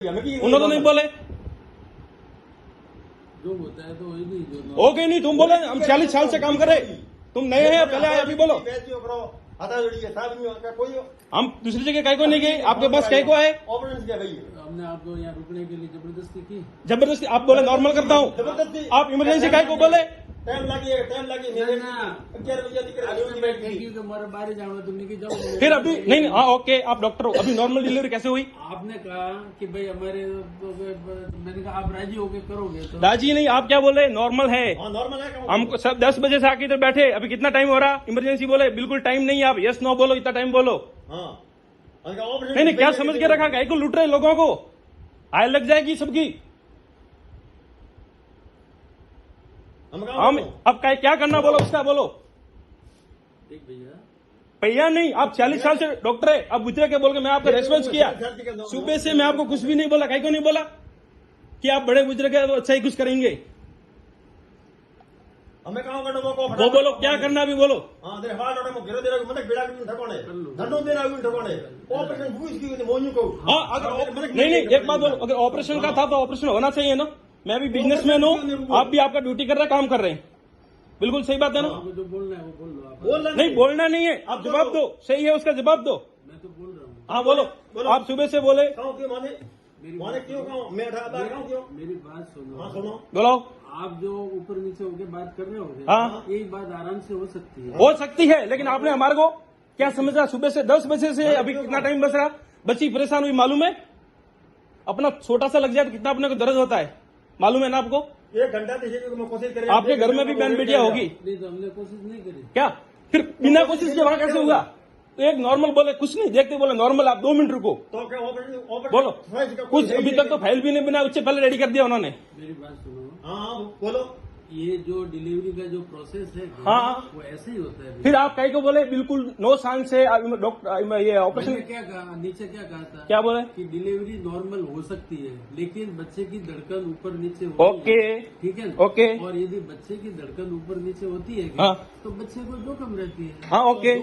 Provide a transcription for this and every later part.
उन्होंने तो नहीं बोले जो होता है तो वही नहीं जो ओके नहीं तुम बोले हम 40 साल से काम कर रहे, तुम नए हैं पहले आए अभी बोलो। हम दूसरी जगह कहीं को नहीं गए, आपके पास कहीं को आए? हमने आपको यहाँ रुकने के लिए जबरदस्ती की। जबरदस्ती आप बोले नॉर्मल करता हूँ, आप इमरजेंसी कहीं को बोले? टाइम लगी 11 बजे बाहर जाना तुम निकल जाओ। फिर अभी नहीं हाँ ओके आप डॉक्टर हो, अभी नॉर्मल डिलीवरी कैसे हुई? आपने कहा कि भाई हमारे, मैंने कहा आप राजी होके करोगे तो। राजी नहीं, आप क्या बोले? नॉर्मल है। नॉर्मल है। हमको सब 10 बजे से आके इधर बैठे, अभी कितना टाइम हो रहा? इमरजेंसी बोले बिल्कुल टाइम नहीं, आप यस नो बोलो, इतना टाइम बोलो। नहीं क्या समझ के रखा, गाय को लूट रहे लोगों को, आय लग जाएगी सबकी। हम अब क्या करना बोलो उसका बोलो। ठीक भैया भैया नहीं, आप 40 साल से डॉक्टर है, अब गुजरे के बोल के मैं आपका रेस्पॉन्स किया। सुबह से मैं आपको कुछ भी नहीं बोला, कहीं को नहीं बोला कि आप बड़े गुजरे के तो अच्छा ही कुछ करेंगे। हमें कहाँ वो बोलो क्या करना अभी बोलो। हाँ अगर नहीं एक बात बोलो, अगर ऑपरेशन का था तो ऑपरेशन होना चाहिए ना। मैं भी बिजनेसमैन हूँ, आप भी आपका ड्यूटी कर रहे काम कर रहे हैं, बिल्कुल सही बात है ना। जो बोलना है वो बोल लो आप। नहीं बोलना नहीं है, आप जवाब दो, सही है उसका जवाब दो। मैं तो बोल रहा हूँ। हाँ बोलो, आप सुबह से बोले मेरी बात सुनो। बोलो। आप जो ऊपर नीचे होके बात कर रहे होगे, हाँ। यही बात आराम से हो सकती है। हो सकती है, लेकिन आपने हमारे को क्या समझा? सुबह से 10 बजे से अभी कितना टाइम बच रहा, बच्ची परेशान हुई मालूम है? अपना छोटा सा लग जाए तो कितना अपने को दर्द होता है मालूम है ना आपको? 1 घंटा कोशिश करें। आपके घर में भी बहन बेटियां होगी नहीं तो हमने कोशिश नहीं करी। क्या? फिर बिना कोशिश के वहां कैसे हुआ? तो एक नॉर्मल बोले कुछ नहीं देखते, बोले नॉर्मल, आप 2 मिनट रुको तो क्या बोलो। कुछ अभी तक तो फाइल भी नहीं बना, उससे पहले रेडी कर दिया उन्होंने। मेरी बात सुनो। हाँ बोलो। ये जो डिलीवरी का जो प्रोसेस है हाँ। वो ऐसे ही होता है। फिर आप कहीं को बोले बिल्कुल नो चांस से डॉक्टर ये ऑपरेशन। मैंने क्या कहा, नीचे क्या कहा था? क्या बोले? कि डिलीवरी नॉर्मल हो सकती है, लेकिन बच्चे की धड़कन ऊपर नीचे ओके ठीक है ओके। और यदि बच्चे की धड़कन ऊपर नीचे होती है हाँ। तो बच्चे को जोखिम रहती है। हाँ ओके।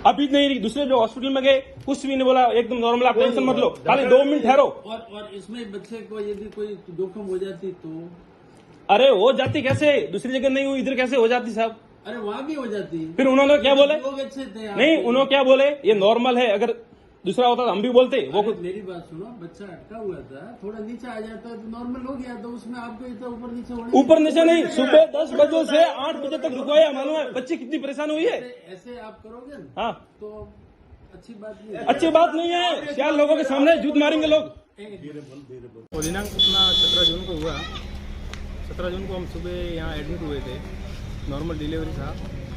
अभी नहीं, दूसरे जो हॉस्पिटल में गए कुछ भी नहीं बोला, एकदम नॉर्मल, आप टेंशन मत लो, खाली 2 मिनट ठहरो। और इसमें बच्चे को यदि कोई जोखिम हो जाती तो? अरे हो जाती कैसे? दूसरी जगह नहीं हुई, इधर कैसे हो जाती साहब? अरे वहाँ भी हो जाती। फिर उन्होंने क्या बोले? लोग अच्छे थे नहीं उन्होंने क्या बोले? ये नॉर्मल है, अगर दूसरा होता तो हम भी बोलते। वो मेरी बात सुनो, बच्चा अटका हुआ था, थोड़ा नीचे आ जाता तो नॉर्मल हो गया, तो उसमें आपको इतना ऊपर नीचे होने। ऊपर नीचे नहीं, सुबह 10 बजे से 8 बजे तक रुकवाया, मालूम है बच्ची कितनी परेशान हुई है? ऐसे आप करोगे ना हाँ तो अच्छी बात नहीं है। अच्छी बात नहीं है, 4 लोगों के सामने जूत मारेंगे लोग। वो दिनांक अपना 17 जून को हुआ। 17 जून को हम सुबह यहाँ एडमिट हुए थे, नॉर्मल डिलीवरी था,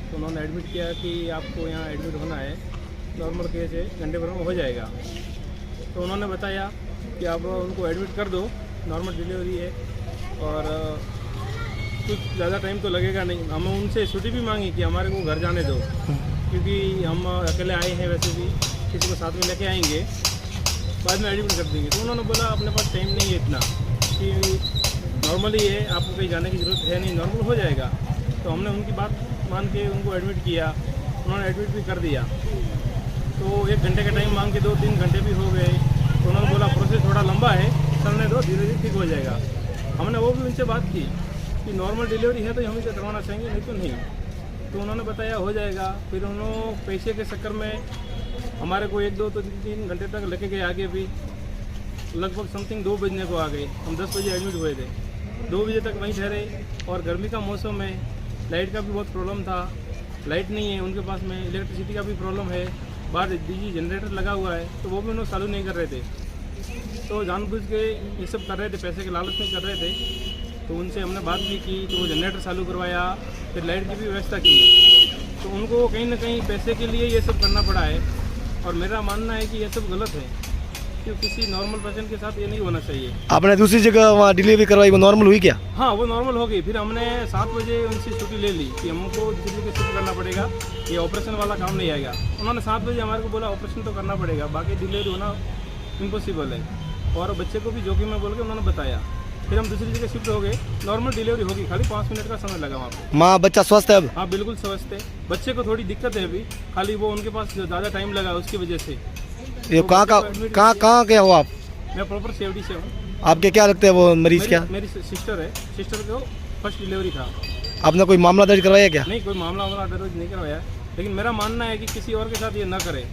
तो उन्होंने एडमिट किया कि आपको यहाँ एडमिट होना है, नॉर्मल केस है, घंटे भर में हो जाएगा। तो उन्होंने बताया कि आप उनको एडमिट कर दो, नॉर्मल डिलीवरी है और कुछ ज़्यादा टाइम तो लगेगा नहीं। हम उनसे छुट्टी भी मांगी कि हमारे को घर जाने दो, क्योंकि हम अकेले आए हैं, वैसे भी किसी को साथ में लेके आएंगे, बाद में एडमिट कर देंगे। तो उन्होंने बोला अपने पास टाइम नहीं है इतना कि नॉर्मली है, आपको कहीं जाने की ज़रूरत है नहीं, नॉर्मल हो जाएगा। तो हमने उनकी बात मान के उनको एडमिट किया, उन्होंने एडमिट भी कर दिया। तो 1 घंटे का टाइम मांग के 2-3 घंटे भी हो गए। तो उन्होंने बोला प्रोसेस थोड़ा लंबा है, चलने दो, धीरे धीरे ठीक हो जाएगा। हमने वो भी उनसे बात की कि नॉर्मल डिलीवरी है तो हम इसे करवाना चाहेंगे, नहीं तो नहीं। तो उन्होंने बताया हो जाएगा। फिर उन्होंने पैसे के चक्कर में हमारे को 1-2 तो 3 घंटे तक लेके गए आगे भी, लगभग समथिंग 2 बजने को आ गए। हम 10 बजे एडमिट हुए थे, 2 बजे तक वहीं ठहरे। और गर्मी का मौसम है, लाइट का भी बहुत प्रॉब्लम था, लाइट नहीं है उनके पास में, इलेक्ट्रिसिटी का भी प्रॉब्लम है, बाहर डीजी जनरेटर लगा हुआ है, तो वो भी उन्होंने चालू नहीं कर रहे थे। तो जानबूझ के ये सब कर रहे थे, पैसे के लालच में कर रहे थे। तो उनसे हमने बात भी की, तो वो जनरेटर चालू करवाया, फिर लाइट की भी व्यवस्था की। तो उनको कहीं ना कहीं पैसे के लिए ये सब करना पड़ा है। और मेरा मानना है कि ये सब गलत है, कि किसी नॉर्मल पेशेंट के साथ ये नहीं होना चाहिए। आपने दूसरी जगह वहाँ डिलीवरी करवाई, वो नॉर्मल हुई क्या? हाँ वो नॉर्मल हो गई। फिर हमने 7 बजे उनसे छुट्टी ले ली कि हमको दूसरी जगह शिफ्ट करना पड़ेगा, ये ऑपरेशन वाला काम नहीं आएगा। उन्होंने 7 बजे हमारे को बोला ऑपरेशन तो करना पड़ेगा, बाकी डिलीवरी होना इम्पॉसिबल है, और बच्चे को भी जोखिम में बोल के उन्होंने बताया। फिर हम दूसरी जगह शिफ्ट हो गए, नॉर्मल डिलीवरी होगी, खाली 5 मिनट का समय लगा वहाँ पे। माँ बच्चा स्वस्थ है अब? हाँ बिल्कुल स्वस्थ है। बच्चे को थोड़ी दिक्कत है अभी, खाली वो उनके पास ज़्यादा टाइम लगा उसकी वजह से। ये कहाँ गए हो आप? मैं प्रॉपर सेफ्टी से हूँ। आपके क्या लगते हैं वो मरीज क्या? मेरी सिस्टर है, सिस्टर को फर्स्ट डिलीवरी था। आपने कोई मामला दर्ज करवाया क्या? नहीं, कोई मामला दर्ज नहीं करवाया, लेकिन मेरा मानना है कि किसी और के साथ ये ना करे।